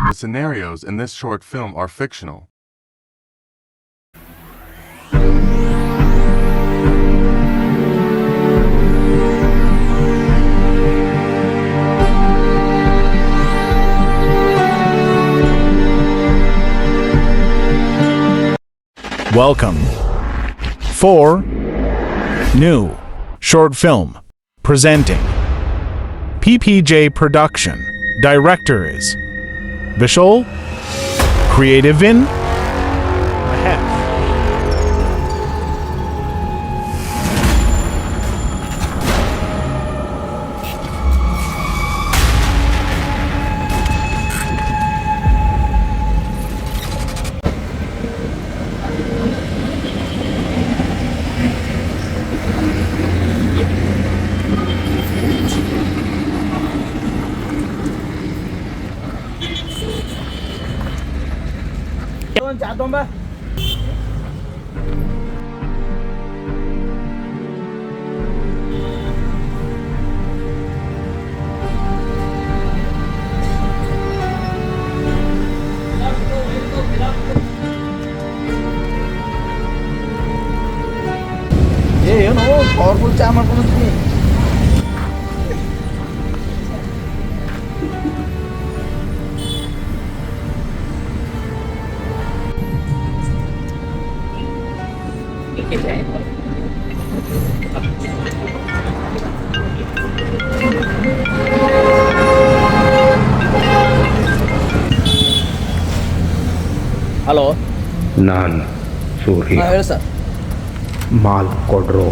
The scenarios in this short film are fictional. Welcome for new short film presenting PPJ production. Director is Vishal. Creative in Mahef. ಚಾ ತೊಂಬ ಏನು powerful ಚಾ ಮಾಡ್ಕೊಂಡ್ರಿ hello ನಾನು ಸೂರ್ಯ. ಹೇಳಿ sir. Mall ಕೊಡ್ರು.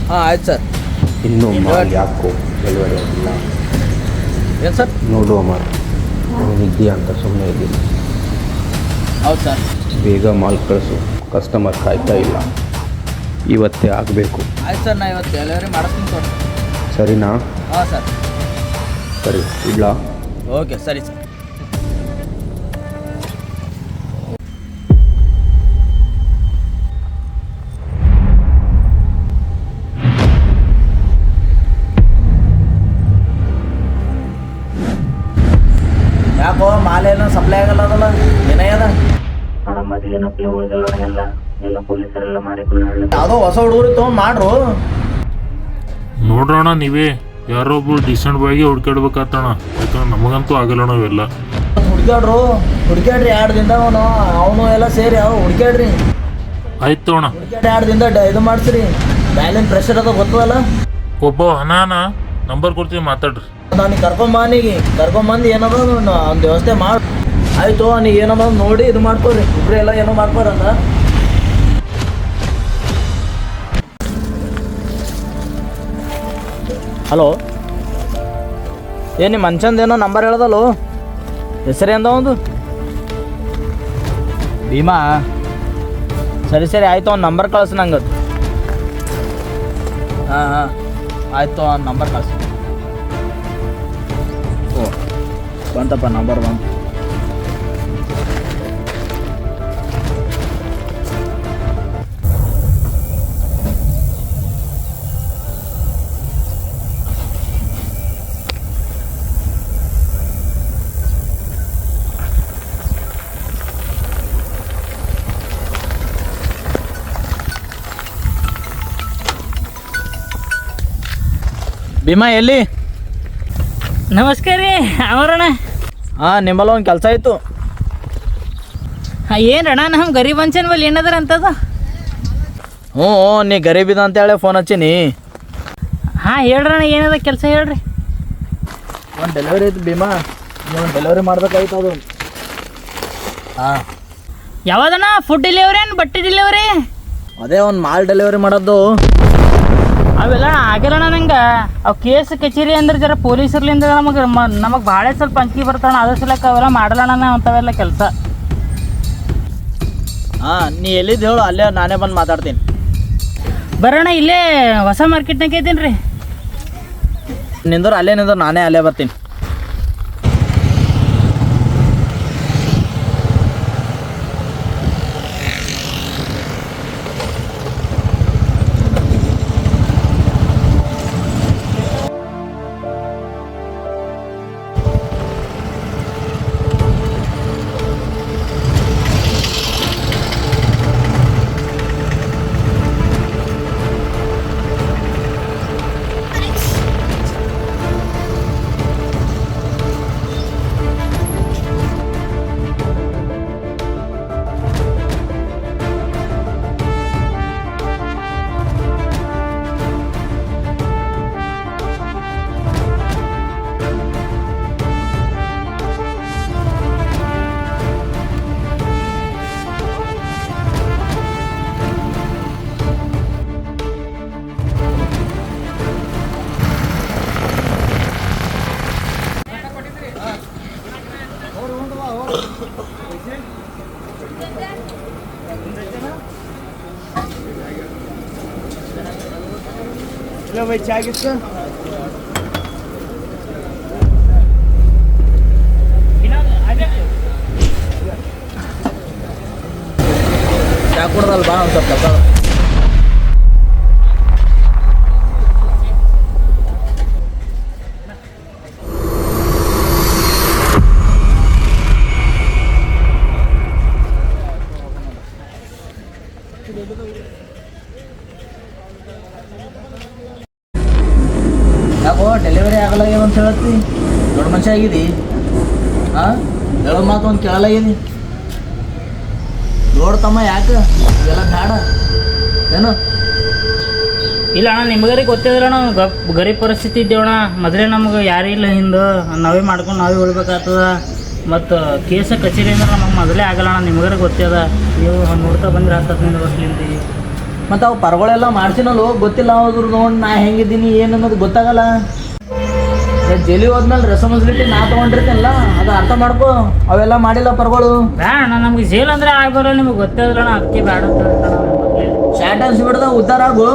ಹಾಂ ಆಯ್ತು sir. ಇನ್ನೂ ಮಾಲ್ ಯಾಕೋ ಡೆಲಿವರಿ ಆಗಿಲ್ಲ? ಏನು ಸರ್? ನೋಡುವ ಮಾಲ್ ಇದೆಯಾ ಅಂತ ಸುಮ್ಮನೆ ಇದ್ದೀನಿ. ಹೌದು ಸರ್. ಬೇಗ ಮಾಲ್ ಕಳಿಸು, ಕಸ್ಟಮರ್ ಕಾಯ್ತಾ ಇಲ್ಲ, ಇವತ್ತೇ ಆಗಬೇಕು. ಆಯ್ತು ಸರ್, ನಾ ಇವತ್ತು ಡೆಲಿವರಿ ಮಾಡಿಸ್ತೀನಿ ಸರ್. ಸರಿನಾ? ಹಾಂ ಸರ್. ಸರಿ ಇಡ್ಲಾ? ಓಕೆ ಸರಿ ಸರ್. ಯಾಕೋ ಮಾಲೇನೋ ಸಪ್ಲೈ ಆಗಲ್ಲ ಅದಲ್ಲ, ಏನಾಗ್ಯದ? ಯಾವುದೋ ಹೊಸ ಹುಡುಗರು ತೊಗೊಂಡು ಮಾಡ್ರು. ನೋಡ್ರಣ ನೀವೇ ಯಾರೊಬ್ರು ಡಿಸೆಂಟ್ ಬಾಯಿಗೆ ಹುಡ್ಕಾಡ್ಬೇಕಾತಣ, ಯಾಕಂದ್ರೆ ನಮಗಂತೂ ಆಗಲ್ಲ ನಾವೆಲ್ಲ. ಹುಡ್ಕ್ಯಾಡ್ರಿ 2 ದಿನದ ಅವನು ಎಲ್ಲ ಸೇರಿ ಹುಡ್ಕ್ಯಾಡ್ರಿ. ಆಯ್ತು ಅಣ್ಣ, ಹುಡ್ಕ್ಯಾಡ್ರಿ 2 ದಿನದ ಇದು ಮಾಡಿಸ್ರಿ. ಬ್ಯಾಲೆನ್ಸ್ ಪ್ರೆಷರ್ ಅದ ಗೊತ್ತಲ್ಲ. ಒಬ್ಬ ಹನಾನ ನಂಬರ್ ಕೊಡ್ತೀವಿ, ಮಾತಾಡ್ರಿ. ನಾನು ಕರ್ಕೊಂಬಂದು ಏನದ ಒಂದು ವ್ಯವಸ್ಥೆ ಮಾಡಿ. ಆಯಿತು, ನೀವು ಏನದ ನೋಡಿ ಇದು ಮಾಡ್ಕೋರಿ. ಇಬ್ಬರು ಎಲ್ಲ ಏನೋ ಮಾಡ್ಕೋರಂದ. ಹಲೋ, ಏನು ನಿಮ್ಮ ಮನ್ಷಂದೇನೋ ನಂಬರ್ ಹೇಳ್ದಲ್ಲೋ, ಹೆಸರೇ ಅಂದ ಒಂದು ಭೀಮಾ. ಸರಿ ಆಯಿತು, ಅವ್ನು ನಂಬರ್ ಕಳಿಸ್ ನಂಗೆ. ಹಾಂ ಆಯಿತು, ಅವ್ನು ನಂಬರ್ ಕಳಿಸಿ. ಓ ಬಂತಪ್ಪ, ನಂಬರ್ ಬಂತು. ಭೀಮಾ ಎಲ್ಲಿ? ನಮಸ್ಕಾರ ರೀ ಅವರಣ್ಣ. ಹಾಂ, ನಿಮ್ಮಲ್ಲ ಒಂದು ಕೆಲಸ ಇತ್ತು. ಹಾಂ ಏನಣ್ಣ, ನಮ್ಮ ಗರೀಬ್ ಅನ್ಸನ್ ಬಲ್ಲಿ ಏನದಾರ ಅಂತದ? ಹ್ಞೂ ನೀ ಗರೀಬಿದ ಅಂತೇಳಿ ಫೋನ್ ಹಚ್ಚೀನಿ. ಹಾಂ ಹೇಳ್ರಣ್ಣ, ಏನದ ಕೆಲಸ ಹೇಳ್ರಿ. ಒಂದು ಡೆಲಿವರಿ ಐತಿ ಭೀಮಾ, ನೀವು ಡೆಲಿವರಿ ಮಾಡ್ಬೇಕಾಯ್ತು ಅದು. ಹಾಂ ಯಾವ್ದಣ್ಣ? ಫುಡ್ ಡೆಲಿವರಿ ಏನು ಬಟ್ಟೆ ಡೆಲಿವರಿ? ಅದೇ ಒಂದು ಮಾಲ್ ಡೆಲಿವರಿ ಮಾಡೋದು. ಅವೆಲ್ಲ ಆಗಿಲ್ಲಣ್ಣ ನಂಗೆ. ಅವು ಕೇಸ್ ಕಚೇರಿ ಅಂದ್ರೆ ಜರ ಪೊಲೀಸರ್ಲಿಂದ ನಮಗೆ ಭಾಳ ಸ್ವಲ್ಪ ಅಂಕಿ ಬರ್ತಾಣ, ಅದ್ರ ಸಲಕ್ಕೆ ಅವೆಲ್ಲ ಮಾಡಲ್ಲಣ್ಣ ನಾವು ಅಂಥವೆಲ್ಲ ಕೆಲಸ. ಹಾಂ, ನೀ ಎಲ್ಲಿದ್ದು ಹೇಳು, ಅಲ್ಲೇ ನಾನೇ ಬಂದು ಮಾತಾಡ್ತೀನಿ. ಬರೋಣ, ಇಲ್ಲೇ ಹೊಸ ಮಾರ್ಕೆಟ್ನಾಗ ಇದ್ದೀನಿ ರೀ. ಅಲ್ಲೇ ನಿಂದ್ರು, ನಾನೇ ಅಲ್ಲೇ ಬರ್ತೀನಿ. ಚಾ ಕುಡ್ದಲ್ಲ ಬಾ ಒಂದು ಸ್ವಲ್ಪ ಕಸ. ಯಾಕೋ ಡೆಲಿವರಿ ಆಗಲ್ಲ ಅಂತ ಹೇಳತ್ತಿ? ದೊಡ್ಡ ಮನುಷ್ಯ ಆಗಿದಿ? ಹಾಂ, ಹೇಳೋ ಮಾತು ಒಂದು ಕೇಳಲಾಗಿದಿ. ನೋಡ್ತಮ್ಮ ಯಾಕೆ ಇದೆಲ್ಲ ಬೇಡ ಏನು? ಇಲ್ಲ ಅಣ್ಣ, ನಿಮಗರಿ ಗೊತ್ತಿದ್ರೆ ಅಣ್ಣ, ಗರೀಬ್ ಪರಿಸ್ಥಿತಿ ಇದ್ದೇವಣ್ಣ. ಮೊದಲೇ ನಮ್ಗೆ ಯಾರೂ ಇಲ್ಲ ಹಿಂದೆ, ನಾವೇ ಮಾಡ್ಕೊಂಡು ನಾವೇ ಉಳ್ಬೇಕಾಗ್ತದ. ಮತ್ತು ಕೇಸ ಕಚೇರಿ ಅಂದ್ರೆ ನಮಗೆ ಮೊದಲೇ ಆಗಲ್ಲ ಅಣ್ಣ, ನಿಮಗರ ಗೊತ್ತದ. ನೀವು ನೋಡ್ತಾ ಬಂದ್ರೆ 10-15 ವರ್ಷಲಿಂದ. ಮತ್ತು ಅವು ಪರ್ಗಳೆಲ್ಲ ಮಾಡ್ತೀನಲ್ಲ, ಗೊತ್ತಿಲ್ಲ ಅವ್ರು ನೋಡಿ ನಾ ಹೆಂಗಿದ್ದೀನಿ ಏನು ಅನ್ನೋದು ಗೊತ್ತಾಗಲ್ಲ. ಜೈಲಿ ಹೋದ್ಮೇಲೆ ರೆಸ್ಪಾನ್ಸಿಬಿಲಿಟಿ ನಾ ತೊಗೊಂಡಿರ್ತೀನಲ್ಲ, ಅದು ಅರ್ಥ ಮಾಡ್ಕೊ. ಅವೆಲ್ಲ ಮಾಡಿಲ್ಲ ಪರ್ಗಳು. ಬೇಡ ಅಣ್ಣ, ನಮ್ಗೆ ಜೈಲ್ ಅಂದ್ರೆ ಆಗ್ಬಾರ, ನಿಮಗೆ ಗೊತ್ತಿದ್ರಣ, ಅದಕ್ಕೆ ಬೇಡ ಅಂತ ಶಾರ್ಟ್ ಅನ್ಸ್ಬಿಡ್ದ ಉದ್ದಾರ ಆಗು.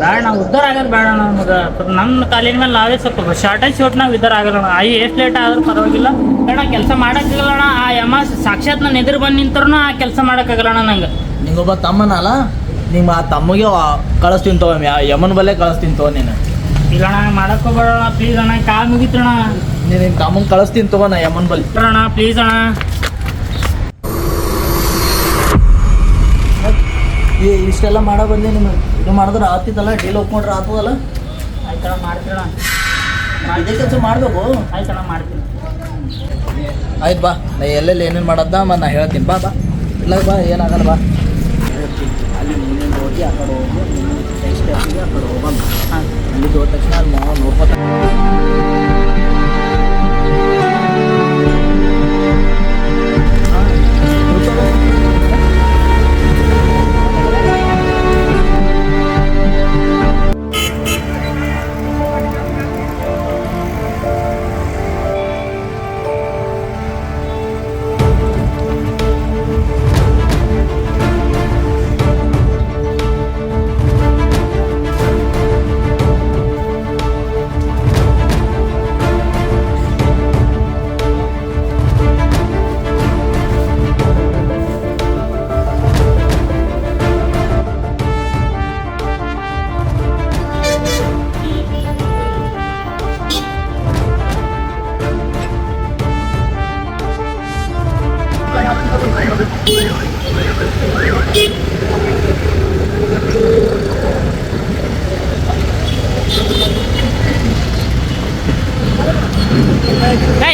ಬೇಡ, ನಾವು ಉದ್ದಾರ ಆಗೋದು ಬೇಡ ನಮ್ಗೆ. ನಮ್ಮ ಕಾಲಿನ ಮೇಲೆ ನಾವೇ ಸ್ವಲ್ಪ ಶಾರ್ಟೇಜ್ ಶೋಟ್ ನಾವು ಉದ್ದಾರ ಆಗಲ್ಲ. ಎಷ್ಟು ಲೇಟ್ ಆದ್ರೂ ಪರವಾಗಿಲ್ಲ. ಬೇಡ, ಕೆಲಸ ಮಾಡೋಕ್ಕಾಗಲ್ಲ ಅಣ್ಣ. ಆ ಯಮ ಸಾಕ್ಷಾತ್ ನಾನು ಎದುರು ಬಂದು ನಿಂತರೂ ಆ ಕೆಲಸ ಮಾಡೋಕ್ಕಾಗಲ್ಲ ಅಣ್ಣ ನಂಗೆ. ನಿಂಗೊಬ್ಬ ತಮ್ಮನಲ್ಲ, ನಿಮ್ಮ ಆ ತಮ್ಮಗೆ ಕಳಿಸ್ತೀನಿ ತಗೋ, ಯಮನ ಬಲ್ಲೆ ಕಳಿಸ್ತೀನಿ ತಗೋ ನೀನು. ಇಲ್ಲ ಅಣ್ಣ, ಮಾಡೋಕ್ಕೋಗ್ಬೇಡಣ ಪ್ಲೀಸ್ ಅಣ್ಣ, ಕಾಲು ಮುಗಿತ್ರಣ. ನೀನು ನಿಮ್ಮ ತಮ್ಮಂಗೆ ಕಳಿಸ್ತೀನಿ ತಗೋ ನಾ ಯಮನ ಬಲ್ಲಿ. ಅಣ್ಣ ಪ್ಲೀಸ್ ಅಣ್ಣ. ಇಷ್ಟೆಲ್ಲ ಮಾಡೋ ಬಂದೆ ನಿಮಗೆ. ಇದು ಮಾಡಿದ್ರೆ ಆಗ್ತಿತ್ತಲ್ಲ, ಡೀಲ್ ಒಪ್ಕೊಂಡ್ರೆ ಆಗ್ತದಲ್ಲ. ಆಯ್ತಣ್ಣ, ಮಾಡ್ತೀರಣ. ಇದೇ ಕೆಲಸ ಮಾಡಬೇಕು. ಆಯ್ತಣ್ಣ, ಮಾಡ್ತೀನಿ. ಆಯ್ತು ಬಾ, ನಾ ಎಲ್ಲೆಲ್ಲಿ ಏನೇನು ಮಾಡೋದ ಮತ್ತು ನಾ ಹೇಳ್ತೀನಿ. ಬಾ ಬಾ, ಇಲ್ಲ ಬಾ, ಏನಾಗಲ್ಲ ಬಾ. ಅಲ್ಲಿ ನೀನೇನು ಹೋಗಿ ಆ ಕಡೆ ಹೋಗಿ ನೆಕ್ಸ್ಟ್ ಆ ಕಡೆ ಹೋಗಮ್ಮ. ಹಾಂ, ಅಲ್ಲಿ ಹೋದ ತಕ್ಷಣ ಅಲ್ಲಿ ಮಾವ ನೋಡ್ಕೊತ.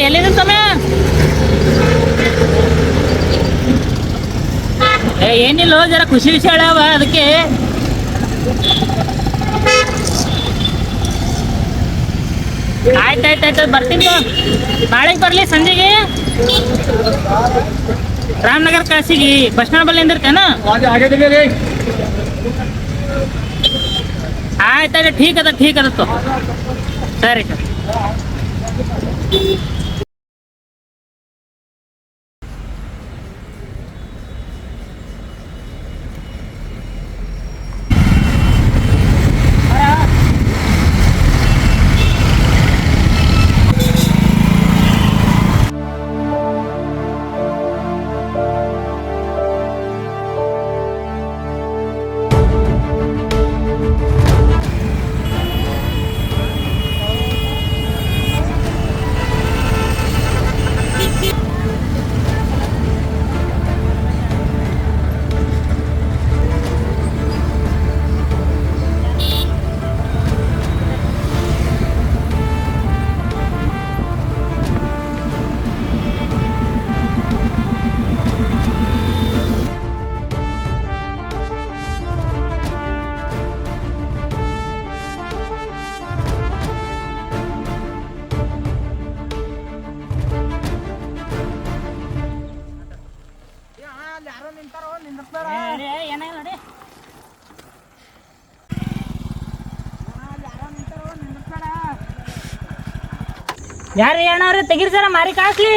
ಎಲ್ಲಿದೆ ಸಮಯ? ಏನಿಲ್ಲ, ಜರ ಖುಷಿ ವಿಷಯ ಹೇಳವ, ಅದಕ್ಕೆ. ಆಯ್ತಾಯ್ತಾಯ್ತು, ಬರ್ತೀನಿ. ನಾಳೆಗೆ ಬರಲಿ ಸಂಜೆಗೆ. ರಾಮನಗರ ಕಳಿಸಿಗಿ ಬಸ್ ಸ್ಟ್ಯಾಂಡ್ ಬಲ್ಲಿ ನಿಂದಿರ್ತೇನ? ಆಯ್ತಾಯ್ತು, ಠೀಕ್ ಅದ ತೋ. ಸರಿ ಸರ್. ಯಾರು ಏನಾರು ತೆಗೀರಿ ಸರ, ಮಾರಿ ಕಾಸ್ಲಿ.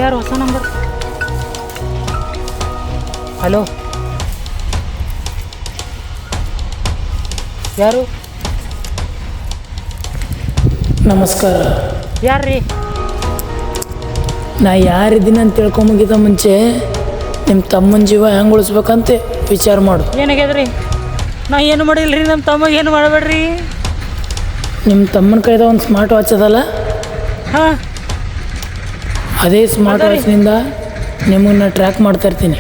ಯಾರು ಹೊಸ ನಂಬರ್? ಹಲೋ, ಯಾರು? ನಮಸ್ಕಾರ. ಯಾರ್ರೀ? ನಾ ಯಾರಿದ್ದೀನಿ ಅಂತ ತಿಳ್ಕೊಂಬಗಿದ ಮುಂಚೆ ನಿಮ್ಮ ತಮ್ಮನ ಜೀವ ಹೆಂಗೆ ಉಳಿಸ್ಬೇಕಂತ ವಿಚಾರ ಮಾಡು. ಏನಾಗ್ಯದ್ರಿ? ನಾ ಏನು ಮಾಡಿಲ್ರಿ, ನಮ್ಮ ತಮ್ಮಗೆ ಏನು ಮಾಡಬೇಡ್ರಿ. ನಿಮ್ಮ ತಮ್ಮನ ಕೈದ ಒಂದು ಸ್ಮಾರ್ಟ್ ವಾಚ್ ಅದಲ್ಲ, ಹಾಂ, ಅದೇ ಸ್ಮಾರ್ಟ್ ವಾಚ್ನಿಂದ ನಿಮ್ಮನ್ನ ಟ್ರ್ಯಾಕ್ ಮಾಡ್ತಾ ಇರ್ತೀನಿ.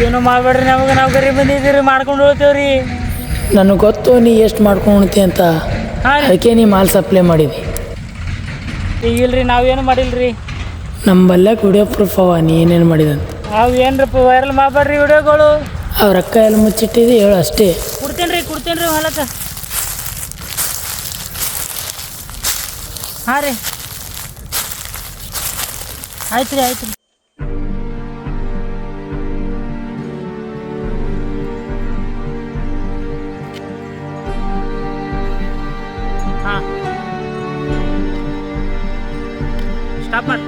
ಏನು ಮಾಡಬೇಡ್ರಿ, ನಮಗೆ ನಾವು ಗರೀಬ್ ಬಂದಿದ್ದೀರಿ, ಮಾಡ್ಕೊಂಡು ಹೋಗ್ತೇವ್ರಿ. ನನಗೆ ಗೊತ್ತು ನೀ ಎಷ್ಟು ಮಾಡ್ಕೊಂಡು ಅಂತ, ಹಾಂ ರೀ. ಅದಕ್ಕೆ ನೀ ಮಾಲ್ ಸಪ್ಲೈ ಮಾಡಿದಿ. ಈಗಿಲ್ರಿ, ನಾವೇನು ಮಾಡಿಲ್ರಿ. ನಮ್ಮ ಬಲ್ಯಾಕ ವಿಡಿಯೋ ಪ್ರೂಫ್ ಅವ ನೀ ಏನೇನು ಮಾಡಿದಂತ. ನಾವು ಏನ್ರಪ್ಪ ವೈರಲ್ ಮಾಡಬೇಡ್ರಿ ವಿಡಿಯೋಗಳು. ಅವ್ರ ಅಕ್ಕ ಎಲ್ಲ ಮುಚ್ಚಿಟ್ಟಿದ್ದು ಹೇಳು ಅಷ್ಟೇ. ಕೊಡ್ತೇನೆ ರೀ ಹೊಲಕ್ಕೆ. ಹಾಂ ರೀ, ಆಯ್ತು ರೀ. ಹಾಂ, ಸ್ಟಾಪ್ ಮಾಡಿ.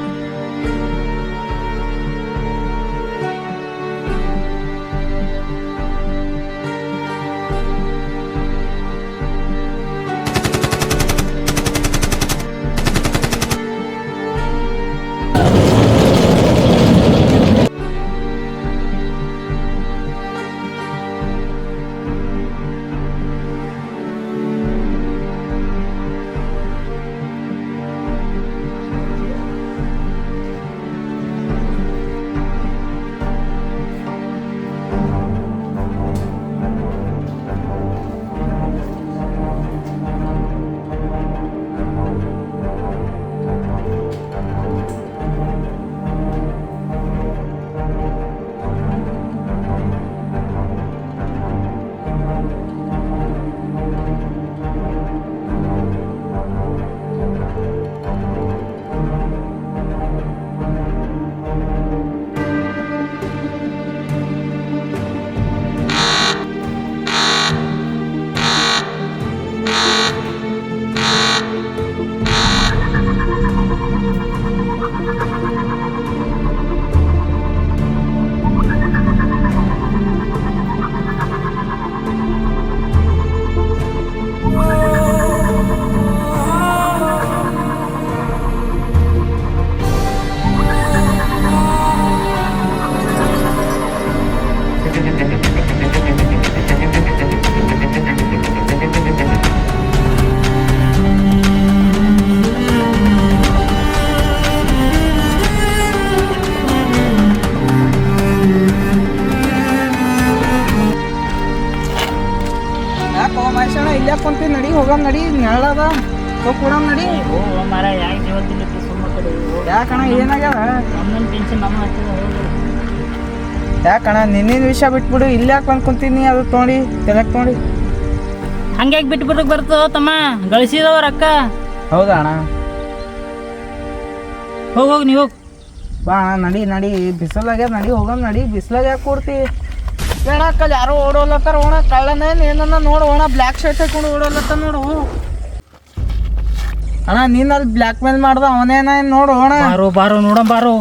ಇಲ್ಲೇ ಕುಂತೀವಿ, ನಡಿ ಹೋಗಮ್, ನಡಿ ನೆಳ್ಳದ ಕೊಡಮ್, ನಡಿ. ಮರ ಯಾಕೆ ಜೀವತ್ತಿಲ್ಲ ಸುಮ್ಮ ಕಡೆ. ಯಾಕಣ ಏನಾಗ್ಯದ? ನಮ್ಮನ್ನ ಟೆನ್ಷನ್ ನಮ್ಮ ಹಚ್ಚಿದ ಹೋಗ್ರಿ. ಯಾಕಣ ನಿನ್ನಿನ ವಿಷಯ ಬಿಟ್ಬಿಡು, ಇಲ್ಲಿ ಯಾಕೆ ಬಂದು ಕುಂತೀನಿ, ಅದು ತೊಗೊಂಡು ತೆಲಕ್ ತೊಗೊಂಡು. ಹಂಗ್ಯಾಕೆ ಬಿಟ್ಬಿಡಕ್ಕೆ ಬರ್ತದ ತಮ್ಮ? ಗಳಿಸಿದವ ರೊಕ್ಕ. ಹೌದಾ ಅಣ್ಣ? ಹೋಗಿ ನೀವು ಹೋಗಿ. ಬಾ ಅಣ್ಣ, ನಡಿ ಬಿಸಿಲಾಗ್ಯದ, ನಡಿ ಹೋಗಮ್, ನಡಿ. ಬಿಸಿಲಾಗ ಯಾಕೆ ಕೊಡ್ತಿ? ಏನಕ್ಕ ಯಾರೋ ಓಡೋಲತ್ತಾರ ಓಣ, ಕಳ್ಳನೇನು ಏನನ್ನ ನೋಡು ಓಣ, ಬ್ಲ್ಯಾಕ್ ಶರ್ಟ್ ಹಾಕೊಂಡು ಓಡೋಲತ್ತ ನೋಡು ಅಣ್ಣ. ನೀನು ಅಲ್ಲಿ ಬ್ಲ್ಯಾಕ್ ಮೇಲ್ ಮಾಡ್ದ ಅವನೇನ ನೋಡು ಓಣ. ಬಾರೋ ನೋಡಮ್ ಬಾರೋ.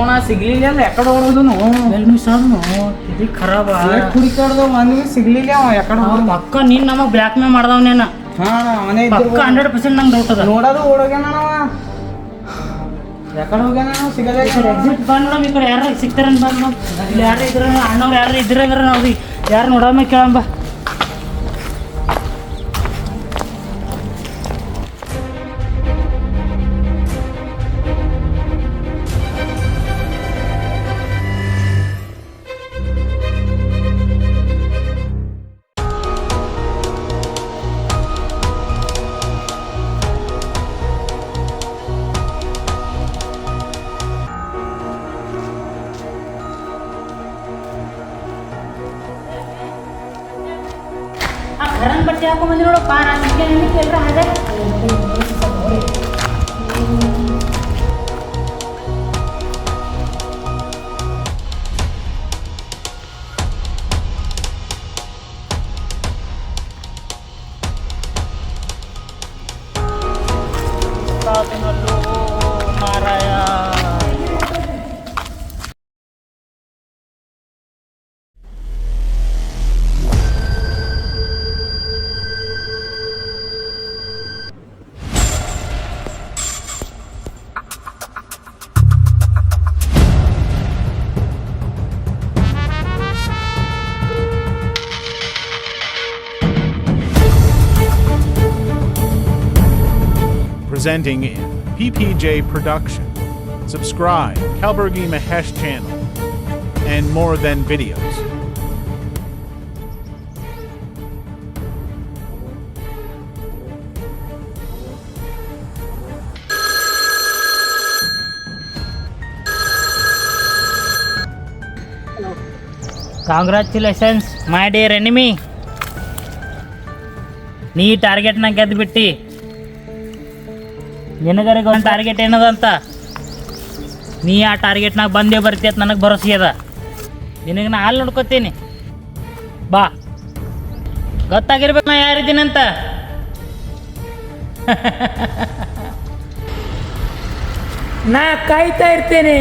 ಅಣ್ಣ ಸಿಗ್ಲಿಲ್ಲ ಅಂದ್ರೆ ಎಕಡೆ ಹೊಡೋದನು ಎಲ್ಲಿ ಮಿಸ್ ಆದ್ನು ಇದು ಖರಾಬ ಹುಡುಕಾಡ್ದ ಒಂದು ಸಿಗ್ಲಿಲ್ಲ ಅವ ಎಕಡೆ ಹೋದ ಪಕ್ಕ ನೀನ್ ನಮಗ್ ಬ್ಲ್ಯಾಕ್ ಮೇಲ್ ಮಾಡ್ದವನೇನ ಹಾ ಅವನೇ ಪಕ್ಕ 100% ನಂಗೆ ಡೌಟ್ ಅದ ನೋಡೋದು ಓಡೋಗ್ಯಾನ ಅವ ಎಕಡೆ ಹೋಗ್ಯಾನ ಸಿಗಲ್ಲ ಎಕ್ಸಿಟ್ ಬಂದ್ ನೋಡಮ್ ಈ ಕಡೆ ಯಾರು ಸಿಗ್ತಾರ ಬಂದ್ ನೋಡ್ ಇಲ್ಲಿ ಯಾರು ಇದ್ರ ಅಣ್ಣವ್ರು ಯಾರು ಇದ್ರಂಗ್ರ ನಾವು ಯಾರು ನೋಡಮ್ಮ ಕೇಳಂಬ घरान बट्टे हाಕೊಂಬಂದಿ ನೋಡು ಪಾರ ನಿಮಗೆ ನಿಮಗೆ ಎಲ್ಲರ ಹಾಗೆ ಸಾಧನಲ್ಲೋ ಮಾರಾಯ Presenting in PPJ Production. Subscribe Kalburgi Mahesh channel and More Than Videos. Congratulations my dear enemy ನೀ ಟಾರ್ಗೆಟ್ನ ಗೆದ್ದುಬಿಟ್ಟು ನಿನಗರಿಗೆ ಒಂದು ಟಾರ್ಗೆಟ್ ಏನದಂತ ನೀ ಆ ಟಾರ್ಗೆಟ್ನಾಗ ಬಂದೇ ಬರ್ತಿ ಅಂತ ನನಗೆ ಭರೋಸೆ ಅದ ನಿನಗೆ ನಾ ಅಲ್ಲಿ ನೋಡ್ಕೊತೀನಿ ಬಾ ಗೊತ್ತಾಗಿರ್ಬೇಕು ನಾ ಯಾರಿದ್ದೀನಂತ ನಾ ಕಾಯ್ತಾ ಇರ್ತೇನೆ